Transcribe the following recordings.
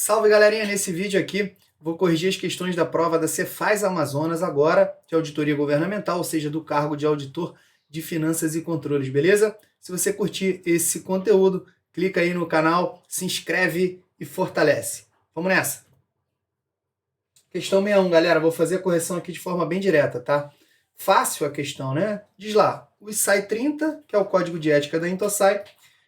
Salve, galerinha! Nesse vídeo aqui vou corrigir as questões da prova da Cefaz Amazonas agora, de auditoria governamental, ou seja, do cargo de auditor de finanças e controles, beleza? Se você curtir esse conteúdo, clica aí no canal, se inscreve e fortalece. Vamos nessa! Questão 61, galera, vou fazer a correção aqui de forma bem direta, tá? Fácil a questão, né? Diz lá, o ISAI 30, que é o código de ética da Intosai,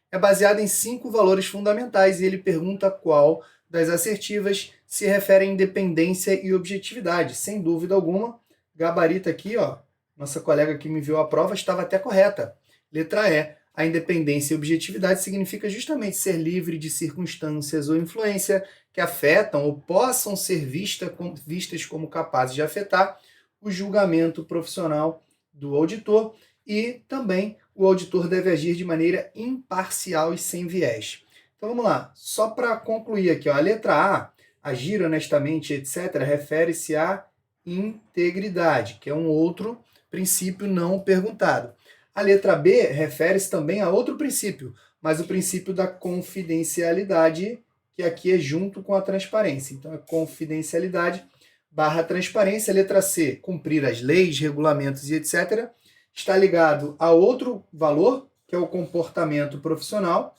é baseado em 5 valores fundamentais e ele pergunta qual das assertivas se refere à independência e objetividade. Sem dúvida alguma, gabarito aqui, ó, nossa colega que me enviou a prova estava até correta. Letra E, a independência e objetividade significa justamente ser livre de circunstâncias ou influência que afetam ou possam ser vistas como capazes de afetar o julgamento profissional do auditor e também o auditor deve agir de maneira imparcial e sem viés. Então vamos lá, só para concluir aqui, ó, a letra A, agir honestamente, etc., refere-se à integridade, que é um outro princípio não perguntado. A letra B refere-se também a outro princípio, mas o princípio da confidencialidade, que aqui é junto com a transparência. Então é confidencialidade / transparência. A letra C, cumprir as leis, regulamentos e etc., está ligado a outro valor, que é o comportamento profissional.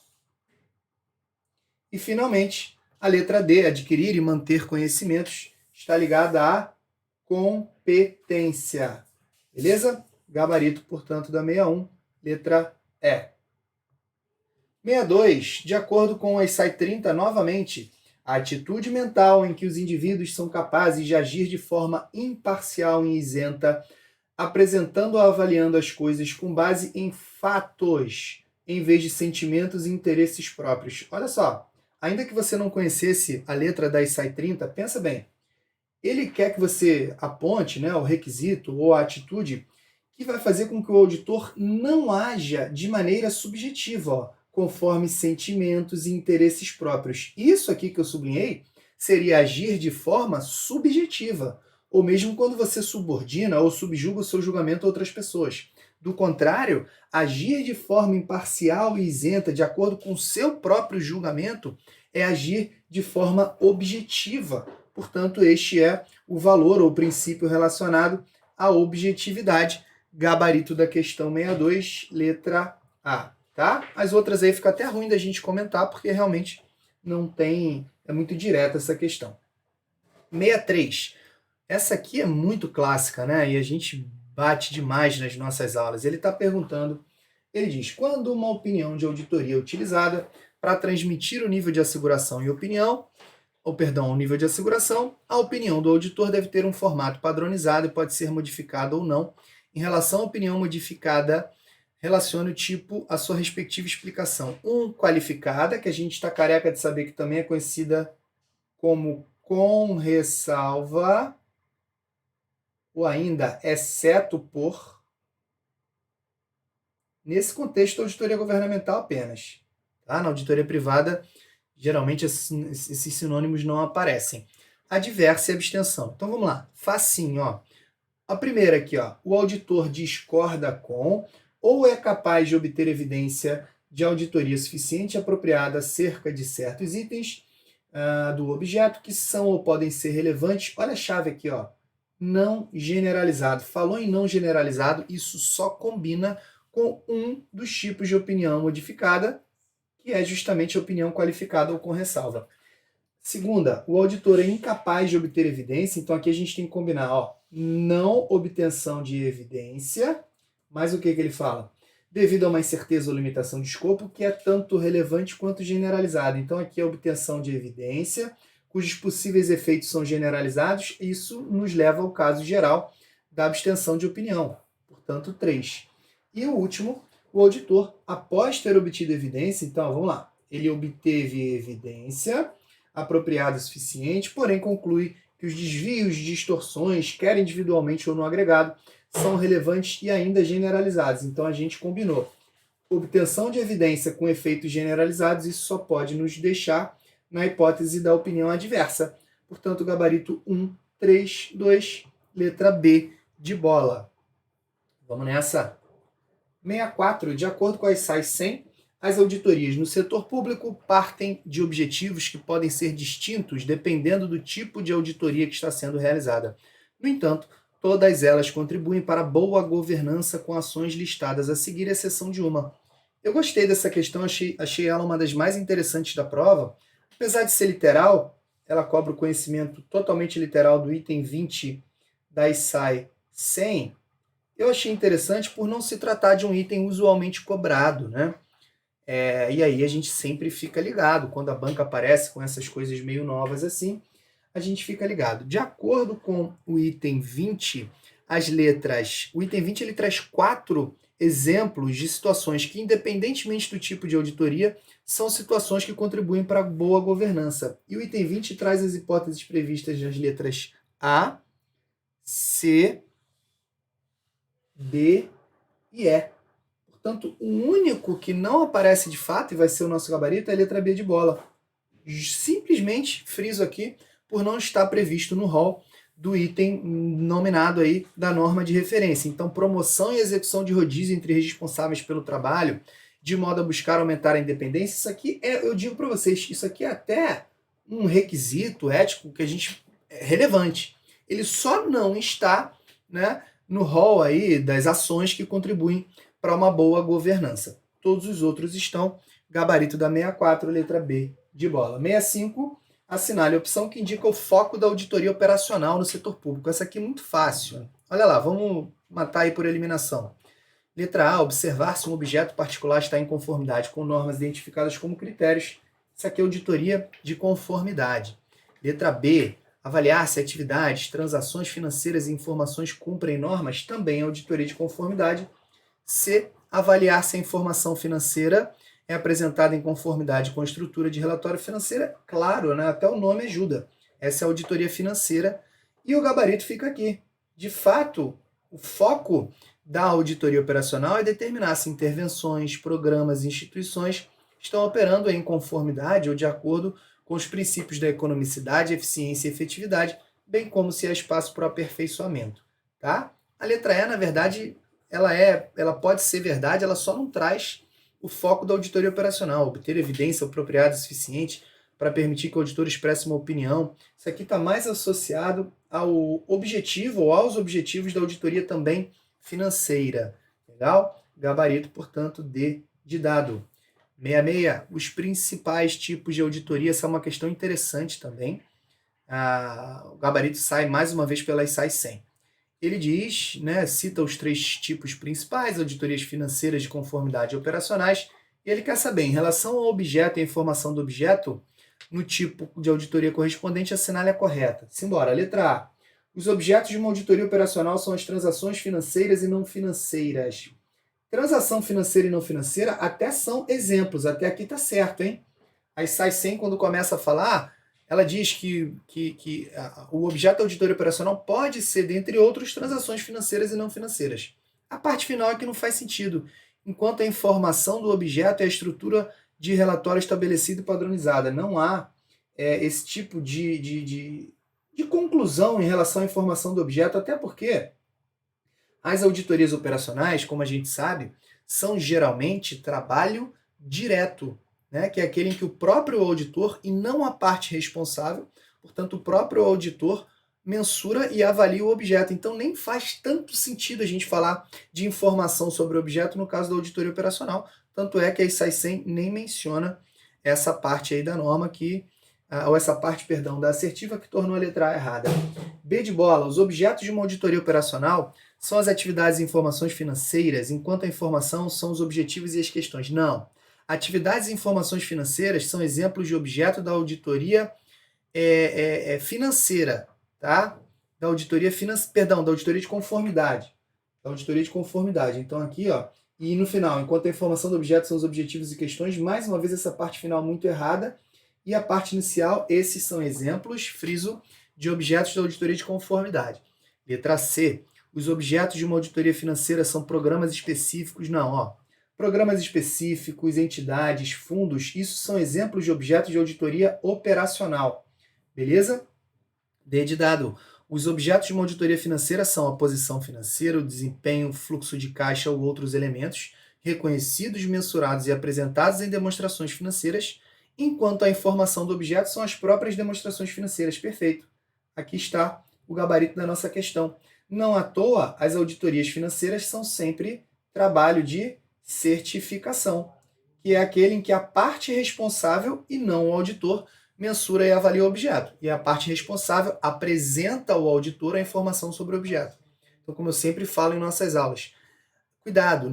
E, finalmente, a letra D, adquirir e manter conhecimentos, está ligada à competência. Beleza? Gabarito, portanto, da 61, letra E. 62, de acordo com a ISAI 30, novamente, a atitude mental em que os indivíduos são capazes de agir de forma imparcial e isenta, apresentando ou avaliando as coisas com base em fatos, em vez de sentimentos e interesses próprios. Olha só, ainda que você não conhecesse a letra da ISAI 30, pensa bem. Ele quer que você aponte, né, o requisito ou a atitude que vai fazer com que o auditor não haja de maneira subjetiva, ó, conforme sentimentos e interesses próprios. Isso aqui que eu sublinhei seria agir de forma subjetiva, ou mesmo quando você subordina ou subjuga o seu julgamento a outras pessoas. Do contrário, agir de forma imparcial e isenta, de acordo com o seu próprio julgamento, é agir de forma objetiva. Portanto, este é o valor ou princípio relacionado à objetividade. Gabarito da questão 62, letra A. Tá? As outras aí fica até ruim da gente comentar, porque realmente não tem... é muito direta essa questão. 63. Essa aqui é muito clássica, né? E a gente bate demais nas nossas aulas. Ele está perguntando, ele diz, quando uma opinião de auditoria é utilizada para transmitir o nível de asseguração e opinião, o nível de asseguração, a opinião do auditor deve ter um formato padronizado e pode ser modificada ou não. Em relação à opinião modificada, relacione o tipo à sua respectiva explicação. Qualificada, que a gente está careca de saber que também é conhecida como com ressalva, ou ainda exceto por. Nesse contexto, a auditoria governamental apenas. Tá? Na auditoria privada, geralmente esses sinônimos não aparecem. Adversa e abstenção. Então vamos lá, facinho, ó. A primeira aqui, ó, o auditor discorda com ou é capaz de obter evidência de auditoria suficiente e apropriada acerca de certos itens do objeto que são ou podem ser relevantes. Olha a chave aqui, ó, não generalizado. Falou em não generalizado, isso só combina com um dos tipos de opinião modificada, que é justamente a opinião qualificada ou com ressalva. Segunda, o auditor é incapaz de obter evidência, então aqui a gente tem que combinar, ó, não obtenção de evidência, mas o que ele fala? Devido a uma incerteza ou limitação de escopo que é tanto relevante quanto generalizada. Então aqui a obtenção de evidência, cujos possíveis efeitos são generalizados, isso nos leva ao caso geral da abstenção de opinião, portanto 3. E o último, o auditor, após ter obtido evidência, então vamos lá, ele obteve evidência apropriada o suficiente, porém conclui que os desvios, distorções, quer individualmente ou no agregado, são relevantes e ainda generalizados. Então a gente combinou. Obtenção de evidência com efeitos generalizados, isso só pode nos deixar na hipótese da opinião adversa. Portanto, gabarito 1, 3, 2, letra B de bola. Vamos nessa. 64. De acordo com a ISAI 100, As auditorias no setor público partem de objetivos que podem ser distintos dependendo do tipo de auditoria que está sendo realizada. No entanto, todas elas contribuem para a boa governança com ações listadas a seguir, exceção de uma. Eu gostei dessa questão, achei ela uma das mais interessantes da prova. Apesar de ser literal, ela cobra o conhecimento totalmente literal do item 20 da ISAI 100. Eu achei interessante por não se tratar de um item usualmente cobrado, né? E aí a gente sempre fica ligado, quando a banca aparece com essas coisas meio novas assim, a gente fica ligado. De acordo com o item 20, o item 20 ele traz 4 exemplos de situações que, independentemente do tipo de auditoria, são situações que contribuem para a boa governança. E o item 20 traz as hipóteses previstas nas letras A, C, D e E. Portanto, o único que não aparece de fato e vai ser o nosso gabarito é a letra B de bola. Simplesmente friso aqui por não estar previsto no rol do item nominado aí da norma de referência. Então, promoção e execução de rodízio entre responsáveis pelo trabalho, de modo a buscar aumentar a independência, isso aqui eu digo para vocês, isso aqui é até um requisito ético que a gente é relevante. Ele só não está, né, no rol aí das ações que contribuem para uma boa governança. Todos os outros estão. Gabarito da 64, letra B de bola. 65, assinale a opção que indica o foco da auditoria operacional no setor público. Essa aqui é muito fácil. Olha lá, vamos matar aí por eliminação. Letra A, observar se um objeto particular está em conformidade com normas identificadas como critérios. Isso aqui é auditoria de conformidade. Letra B, avaliar se atividades, transações financeiras e informações cumprem normas. Também é auditoria de conformidade. C, avaliar se a informação financeira é apresentada em conformidade com a estrutura de relatório financeiro. Claro, né? Até o nome ajuda. Essa é a auditoria financeira. E o gabarito fica aqui. De fato, o foco da auditoria operacional é determinar se intervenções, programas e instituições estão operando em conformidade ou de acordo com os princípios da economicidade, eficiência e efetividade, bem como se há espaço para o aperfeiçoamento. Tá? A letra E, na verdade, ela pode ser verdade, ela só não traz o foco da auditoria operacional, obter evidência apropriada e suficiente para permitir que o auditor expresse uma opinião. Isso aqui está mais associado ao objetivo ou aos objetivos da auditoria também financeira. Legal? Gabarito, portanto, D de dado. 66. Os principais tipos de auditoria, essa é uma questão interessante também. O gabarito sai mais uma vez pela SAI 100. Ele diz, né, cita os 3 tipos principais, auditorias financeiras de conformidade e operacionais, e ele quer saber, em relação ao objeto e à informação do objeto, no tipo de auditoria correspondente, assinale a correta. Simbora, letra A. Os objetos de uma auditoria operacional são as transações financeiras e não financeiras. Transação financeira e não financeira até são exemplos, até aqui tá certo, hein? Aí sai 100 quando começa a falar, ela diz que o objeto da auditoria operacional pode ser, dentre outros, transações financeiras e não financeiras. A parte final é que não faz sentido, enquanto a informação do objeto é a estrutura de relatório estabelecida e padronizada. Não há esse tipo de conclusão em relação à informação do objeto, até porque as auditorias operacionais, como a gente sabe, são geralmente trabalho direto, né, que é aquele em que o próprio auditor, e não a parte responsável, portanto, o próprio auditor mensura e avalia o objeto. Então, nem faz tanto sentido a gente falar de informação sobre o objeto no caso da auditoria operacional. Tanto é que a SAI 100 nem menciona essa parte aí da norma, ou essa parte, perdão, da assertiva que tornou a letra A errada. B de bola, os objetos de uma auditoria operacional são as atividades e informações financeiras, enquanto a informação são os objetivos e as questões. Não. Atividades e informações financeiras são exemplos de objeto da auditoria financeira, tá? Da auditoria de conformidade. Da auditoria de conformidade. Então aqui, ó, e no final, enquanto a informação do objeto são os objetivos e questões, mais uma vez essa parte final muito errada, e a parte inicial, esses são exemplos, friso, de objetos da auditoria de conformidade. Letra C. Os objetos de uma auditoria financeira são programas específicos. Não, ó. Programas específicos, entidades, fundos, isso são exemplos de objetos de auditoria operacional. Beleza? D de dado. Os objetos de uma auditoria financeira são a posição financeira, o desempenho, o fluxo de caixa ou outros elementos reconhecidos, mensurados e apresentados em demonstrações financeiras, enquanto a informação do objeto são as próprias demonstrações financeiras. Perfeito. Aqui está o gabarito da nossa questão. Não à toa, as auditorias financeiras são sempre trabalho de certificação, que é aquele em que a parte responsável, e não o auditor, mensura e avalia o objeto. E a parte responsável apresenta ao auditor a informação sobre o objeto. Então, como eu sempre falo em nossas aulas, cuidado,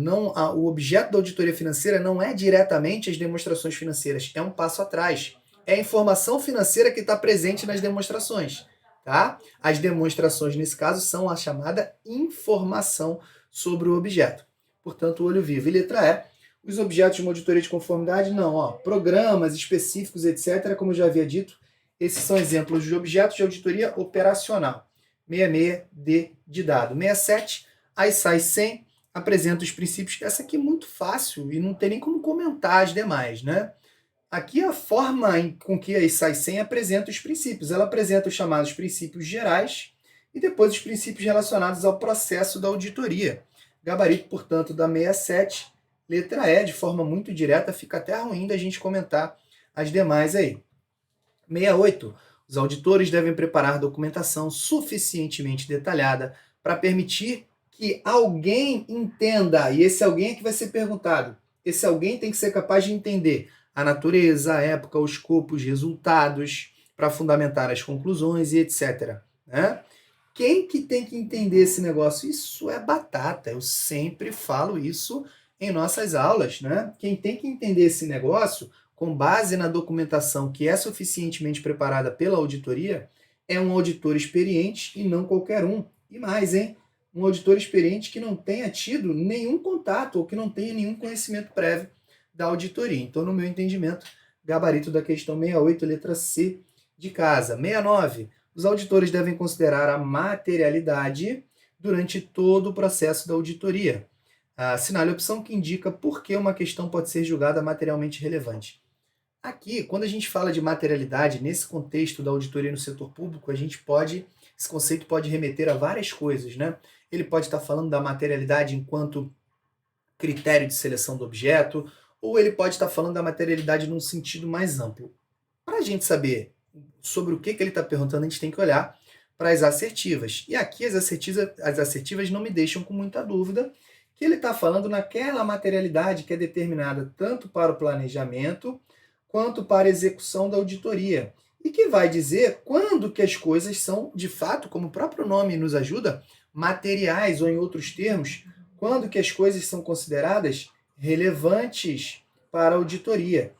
o objeto da auditoria financeira não é diretamente as demonstrações financeiras, é um passo atrás. É a informação financeira que está presente nas demonstrações. Tá? As demonstrações, nesse caso, são a chamada informação sobre o objeto. Portanto, o olho vivo. E letra E, os objetos de uma auditoria de conformidade, não. Ó, programas específicos, etc., como eu já havia dito, esses são exemplos de objetos de auditoria operacional. 66D de dado. 67, a ISAI 100 apresenta os princípios. Essa aqui é muito fácil e não tem nem como comentar as demais, né? Aqui a forma com que a ISAI 100 apresenta os princípios. Ela apresenta os chamados princípios gerais e depois os princípios relacionados ao processo da auditoria. Gabarito, portanto, da 67, letra E, de forma muito direta, fica até ruim da gente comentar as demais aí. 68. Os auditores devem preparar documentação suficientemente detalhada para permitir que alguém entenda, e esse alguém é que vai ser perguntado. Esse alguém tem que ser capaz de entender a natureza, a época, o escopo, os resultados, para fundamentar as conclusões e etc. Né? Quem que tem que entender esse negócio? Isso é batata, eu sempre falo isso em nossas aulas. Né? Quem tem que entender esse negócio, com base na documentação que é suficientemente preparada pela auditoria, é um auditor experiente e não qualquer um. E mais, hein? Um auditor experiente que não tenha tido nenhum contato ou que não tenha nenhum conhecimento prévio da auditoria. Então, no meu entendimento, gabarito da questão 68, letra C de casa. 69. Os auditores devem considerar a materialidade durante todo o processo da auditoria. Assinale a opção que indica por que uma questão pode ser julgada materialmente relevante. Aqui, quando a gente fala de materialidade, nesse contexto da auditoria no setor público, esse conceito pode remeter a várias coisas, né? Ele pode estar falando da materialidade enquanto critério de seleção do objeto, ou ele pode estar falando da materialidade num sentido mais amplo. Para a gente saber sobre o que ele está perguntando, a gente tem que olhar para as assertivas. E aqui as assertivas não me deixam com muita dúvida que ele está falando naquela materialidade que é determinada tanto para o planejamento quanto para a execução da auditoria. E que vai dizer quando que as coisas são, de fato, como o próprio nome nos ajuda, materiais, ou em outros termos, quando que as coisas são consideradas relevantes para a auditoria.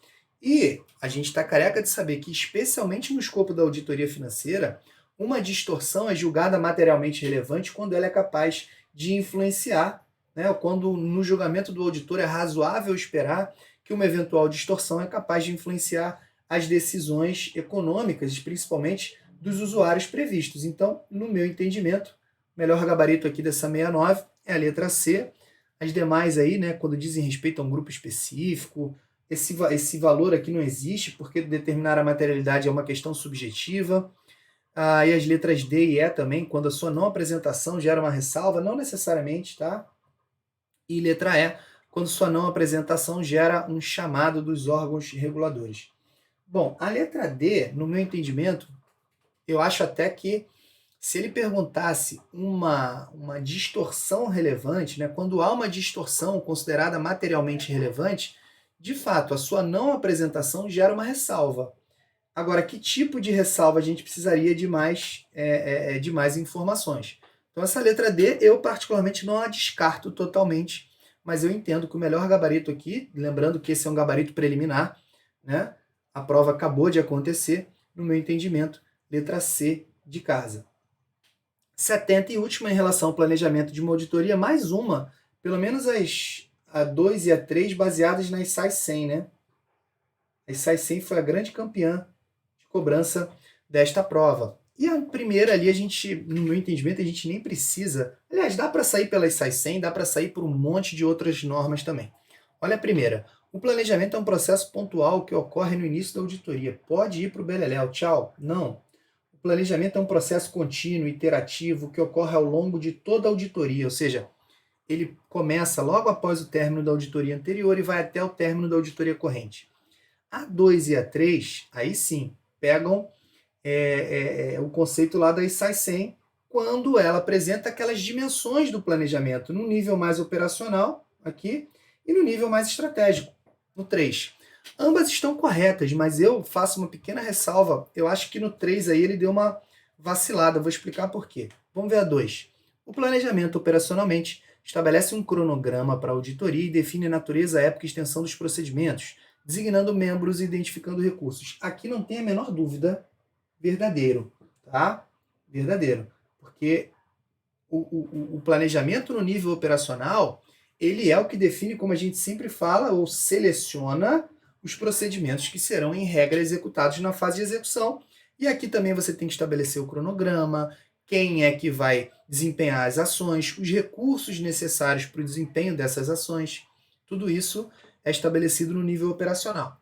E a gente está careca de saber que, especialmente no escopo da auditoria financeira, uma distorção é julgada materialmente relevante quando ela é capaz de influenciar, né? Quando no julgamento do auditor é razoável esperar que uma eventual distorção é capaz de influenciar as decisões econômicas, principalmente dos usuários previstos. Então, no meu entendimento, o melhor gabarito aqui dessa 69 é a letra C. As demais aí, né, quando dizem respeito a um grupo específico, esse valor aqui não existe, porque determinar a materialidade é uma questão subjetiva. E as letras D e E também, quando a sua não apresentação gera uma ressalva, não necessariamente, tá? E letra E, quando sua não apresentação gera um chamado dos órgãos reguladores. Bom, a letra D, no meu entendimento, eu acho até que se ele perguntasse uma distorção relevante, né, quando há uma distorção considerada materialmente relevante, de fato, a sua não apresentação gera uma ressalva. Agora, que tipo de ressalva a gente precisaria de mais informações? Então, essa letra D, eu particularmente não a descarto totalmente, mas eu entendo que o melhor gabarito aqui, lembrando que esse é um gabarito preliminar, né? A prova acabou de acontecer, no meu entendimento, letra C de casa. 70 e última em relação ao planejamento de uma auditoria, mais uma, pelo menos a 2 e a 3, baseadas na ISAI 100, né? A ISAI 100 foi a grande campeã de cobrança desta prova. E a primeira ali, no meu entendimento, a gente nem precisa... Aliás, dá para sair pela ISAI 100, dá para sair por um monte de outras normas também. Olha a primeira. O planejamento é um processo pontual que ocorre no início da auditoria. Pode ir para o beleléu, tchau. Não. O planejamento é um processo contínuo, iterativo, que ocorre ao longo de toda a auditoria, ou seja, ele começa logo após o término da auditoria anterior e vai até o término da auditoria corrente. A 2 e a 3, aí sim, pegam o conceito lá da ISAI 100, quando ela apresenta aquelas dimensões do planejamento, no nível mais operacional, aqui, e no nível mais estratégico, no 3. Ambas estão corretas, mas eu faço uma pequena ressalva. Eu acho que no 3 aí ele deu uma vacilada. Vou explicar por quê. Vamos ver a 2. O planejamento operacionalmente estabelece um cronograma para a auditoria e define a natureza, época e extensão dos procedimentos, designando membros e identificando recursos. Aqui não tem a menor dúvida, verdadeiro, tá? Verdadeiro. Porque o planejamento no nível operacional, ele é o que define, como a gente sempre fala, ou seleciona os procedimentos que serão, em regra, executados na fase de execução. E aqui também você tem que estabelecer o cronograma, quem é que vai desempenhar as ações, os recursos necessários para o desempenho dessas ações. Tudo isso é estabelecido no nível operacional.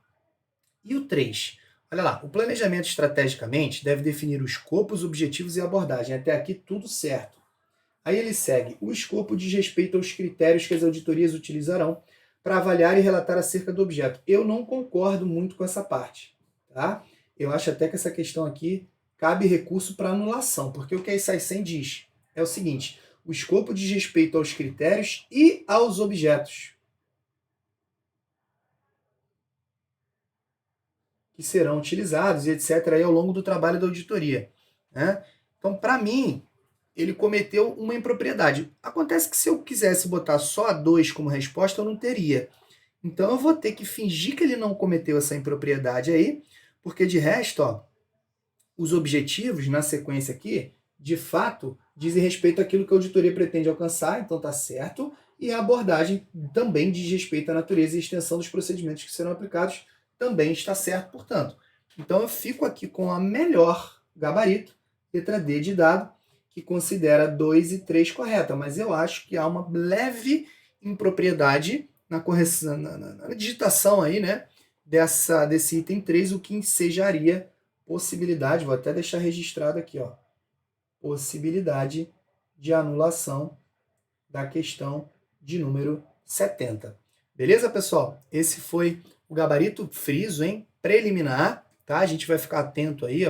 E o 3? Olha lá, o planejamento estrategicamente deve definir o escopo, os objetivos e a abordagem. Até aqui tudo certo. Aí ele segue. O escopo diz respeito aos critérios que as auditorias utilizarão para avaliar e relatar acerca do objeto. Eu não concordo muito com essa parte, tá? Eu acho até que essa questão aqui cabe recurso para anulação, porque o que a ISAI 100 diz é o seguinte: o escopo diz respeito aos critérios e aos objetos que serão utilizados e etc. aí ao longo do trabalho da auditoria, né? Então, para mim, ele cometeu uma impropriedade. Acontece que se eu quisesse botar só a 2 como resposta, eu não teria. Então eu vou ter que fingir que ele não cometeu essa impropriedade aí, porque de resto, ó, os objetivos na sequência aqui, de fato, dizem respeito àquilo que a auditoria pretende alcançar, então tá certo, e a abordagem também diz respeito à natureza e extensão dos procedimentos que serão aplicados, também está certo, portanto. Então eu fico aqui com a melhor gabarito, letra D de dado, que considera 2 e 3 correta, mas eu acho que há uma leve impropriedade na correção, na digitação aí, né, desse item 3, o que ensejaria possibilidade, vou até deixar registrado aqui, ó, possibilidade de anulação da questão de número 70. Beleza, pessoal? Esse foi o gabarito friso, hein? Preliminar, tá? A gente vai ficar atento aí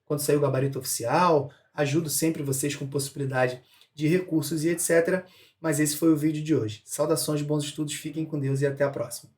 quando sair o gabarito oficial. Ajudo sempre vocês com possibilidade de recursos e etc. Mas esse foi o vídeo de hoje. Saudações, bons estudos, fiquem com Deus e até a próxima.